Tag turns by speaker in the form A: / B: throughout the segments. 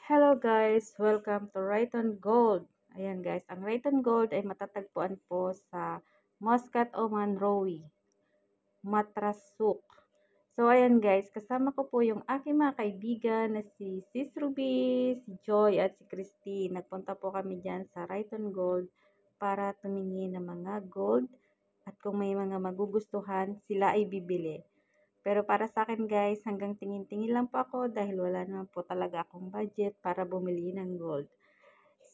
A: Hello guys! Welcome to Rayton Gold. Ayan guys, ang Rayton Gold ay matatagpuan po sa Muscat o Manrowi, Matrasuk. So ayan guys, kasama ko po yung aking mga kaibigan na si Sis Ruby, si Joy at si Christine. Nagpunta po kami dyan sa Rayton Gold para tumingin ng mga gold at kung may mga magugustuhan, sila ay bibili. Pero para sa akin guys, hanggang tingin-tingin lang po ako dahil wala naman po talaga akong budget para bumili ng gold.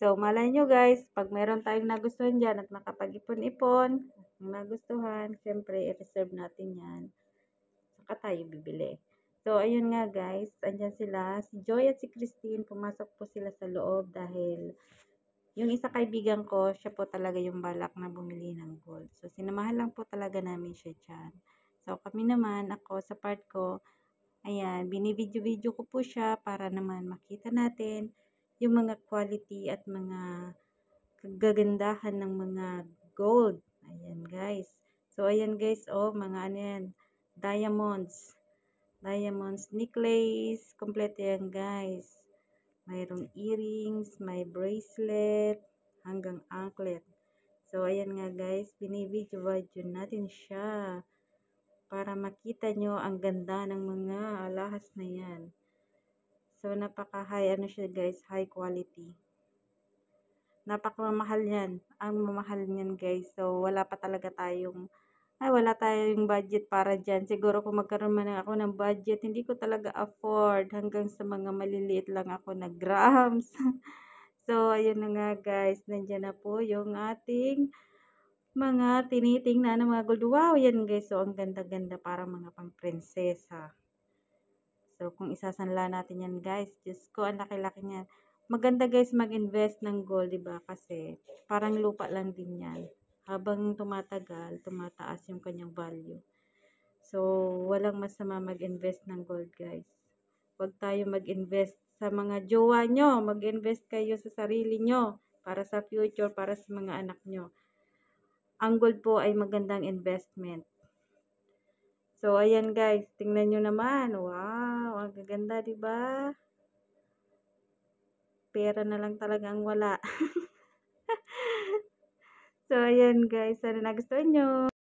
A: So, malay nyo guys, pag meron tayong nagustuhan dyan at makapag-ipon-ipon, nagustuhan, syempre, i-reserve natin yan. Saka tayo bibili. So, ayun nga guys, andyan sila. Si Joy at si Christine, pumasok po sila sa loob dahil yung isa kaibigan ko, siya po talaga yung balak na bumili ng gold. So, sinamahan lang po talaga namin siya dyan. So, kami naman, ako sa part ko, ayan, binibidyo-video ko po siya para naman makita natin yung mga quality at mga kagagandahan ng mga gold. Ayan, guys. So, ayan guys, oh, mga ano yan, diamonds. Diamonds necklace, kompleto yan guys. Mayroong earrings, may bracelet, hanggang anklet. So, ayan nga guys, binibidyo-video natin siya para makita nyo ang ganda ng mga alahas na yan. So, napaka-high, ano siya guys, high quality. Napaka-mamahal yan. Ang mamahal niyan guys. So, wala tayong budget para dyan. Siguro kung magkaroon man ako ng budget, hindi ko talaga afford. Hanggang sa mga maliliit lang ako na grams. So, ayun na nga guys. Nandiyan na po yung ating mga tinitingnan ng mga gold. Wow, yan guys. So, ang ganda-ganda para mga pang prinsesa. So, kung isasanla natin yan guys, Diyos ko, ang laki-laki niyan. Maganda guys mag-invest ng gold, diba? Kasi parang lupa lang din yan. Habang tumatagal, tumataas yung kanyang value. So, walang masama mag-invest ng gold guys. Huwag tayo mag-invest sa mga jowa nyo. Mag-invest kayo sa sarili nyo. Para sa future, para sa mga anak nyo. Ang gold po ay magandang investment. So, ayan guys, tingnan nyo naman. Wow, ang gaganda, diba? Pera na lang talaga ang wala. So, ayan guys, sana nagustuhan nyo.